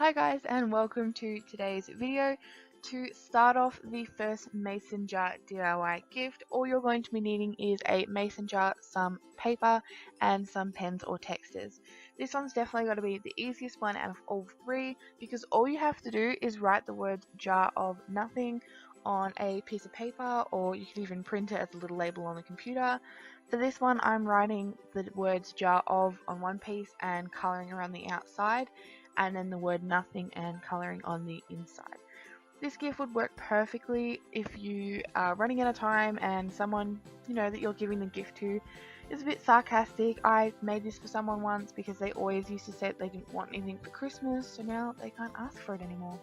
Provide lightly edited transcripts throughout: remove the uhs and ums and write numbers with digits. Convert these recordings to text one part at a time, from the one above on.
Hi guys, and welcome to today's video. To start off the first mason jar DIY gift, all you're going to be needing is a mason jar, some paper and some pens or texters. This one's definitely got to be the easiest one out of all three because all you have to do is write the words jar of nothing on a piece of paper, or you can even print it as a little label on the computer. For this one, I'm writing the words jar of on one piece and colouring around the outside, and then the word nothing and colouring on the inside. This gift would work perfectly if you are running out of time and someone that you're giving the gift to is a bit sarcastic. I made this for someone once because they always used to say they didn't want anything for Christmas, so now they can't ask for it anymore.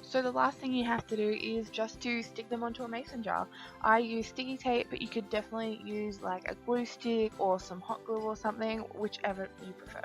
So the last thing you have to do is just to stick them onto a mason jar. I use sticky tape, but you could definitely use like a glue stick or some hot glue or something, whichever you prefer.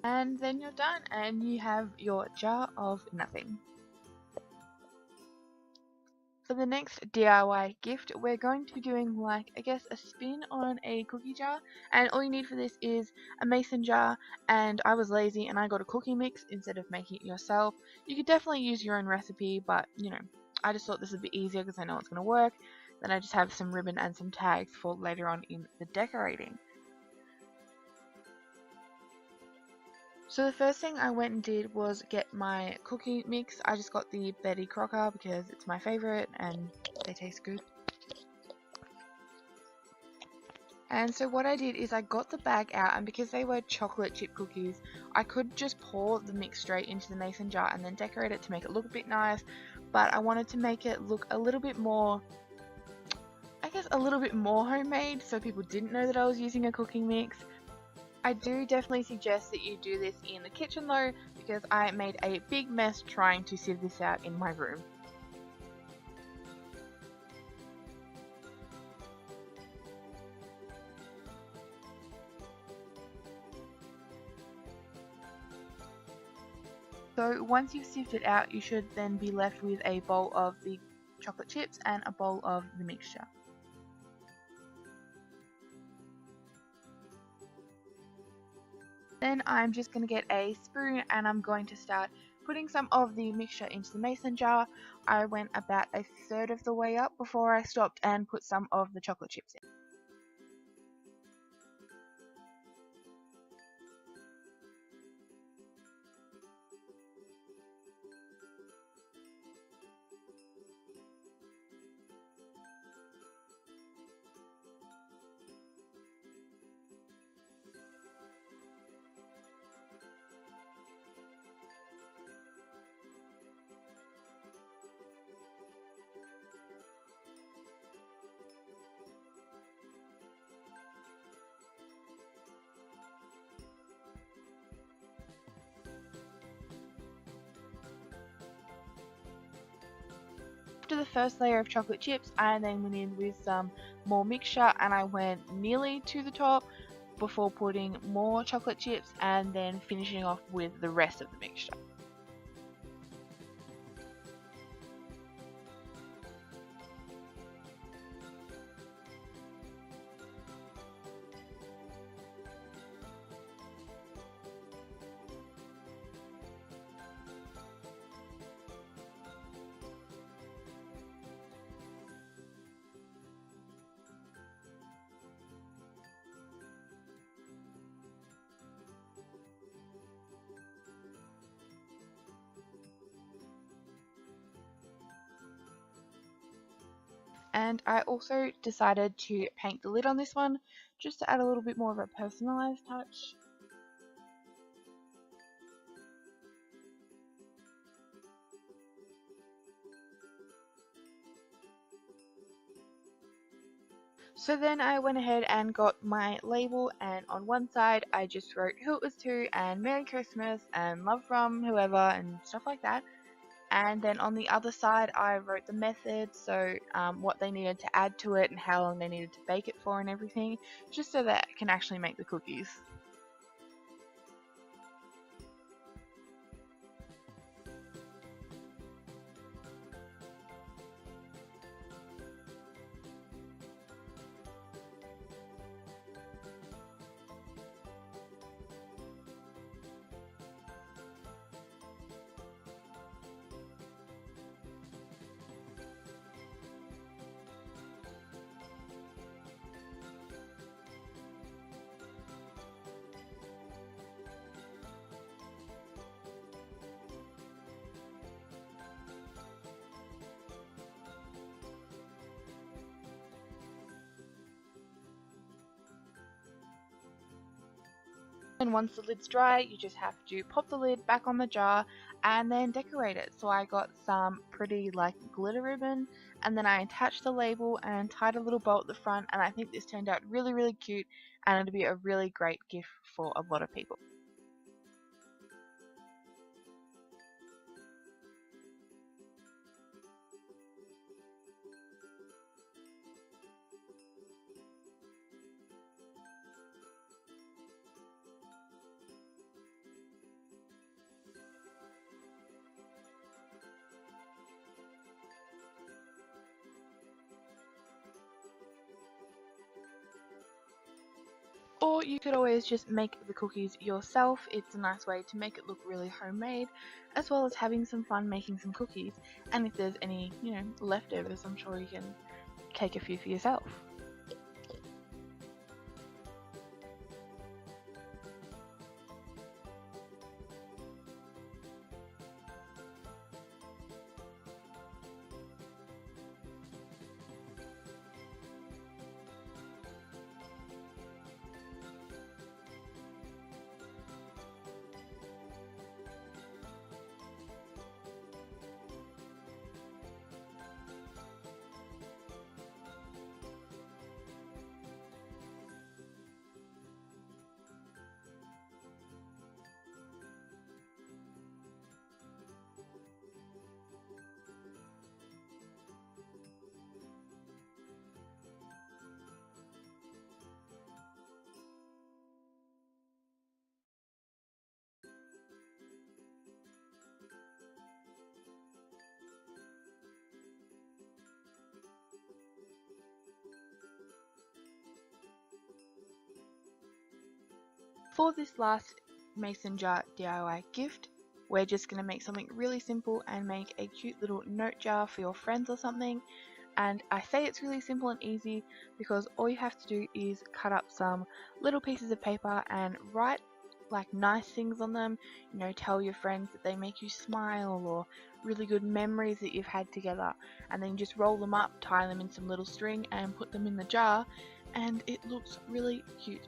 And then you're done and you have your jar of nothing. For the next DIY gift, we're going to be doing a spin on a cookie jar, and all you need for this is a mason jar, and I was lazy and I got a cookie mix instead of making it yourself. You could definitely use your own recipe, but I just thought this would be easier because I know it's going to work. Then I just have some ribbon and some tags for later on in the decorating. So the first thing I went and did was get my cookie mix. I just got the Betty Crocker because it's my favourite and they taste good. And so what I did is I got the bag out, and because they were chocolate chip cookies, I could just pour the mix straight into the mason jar and then decorate it to make it look a bit nice, but I wanted to make it look a little bit more, a little bit more homemade, so people didn't know that I was using a cooking mix. I do definitely suggest that you do this in the kitchen though, because I made a big mess trying to sieve this out in my room. So once you've sieved it out, you should then be left with a bowl of the chocolate chips and a bowl of the mixture. Then I'm just going to get a spoon and I'm going to start putting some of the mixture into the mason jar. I went about a third of the way up before I stopped and put some of the chocolate chips in. After the first layer of chocolate chips, I then went in with some more mixture and I went nearly to the top before putting more chocolate chips and then finishing off with the rest of the mixture. And I also decided to paint the lid on this one just to add a little bit more of a personalized touch. So then I went ahead and got my label, and on one side I just wrote who it was to and Merry Christmas and love from whoever and stuff like that. And then on the other side I wrote the method, so what they needed to add to it and how long they needed to bake it for and everything, just so that I can actually make the cookies. And once the lid's dry, you just have to pop the lid back on the jar and then decorate it. So I got some pretty like glitter ribbon, and then I attached the label and tied a little bow at the front, and I think this turned out really cute, and it'll be a really great gift for a lot of people. Or you could always just make the cookies yourself. It's a nice way to make it look really homemade, as well as having some fun making some cookies. And if there's any, leftovers, I'm sure you can take a few for yourself. For this last mason jar DIY gift, we're just going to make something really simple and make a cute little note jar for your friends or something. And I say it's really simple and easy because all you have to do is cut up some little pieces of paper and write like nice things on them, tell your friends that they make you smile or really good memories that you've had together, and then just roll them up, tie them in some little string and put them in the jar, and it looks really cute.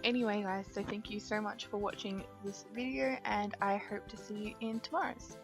Anyway guys, so thank you so much for watching this video, and I hope to see you in tomorrow's.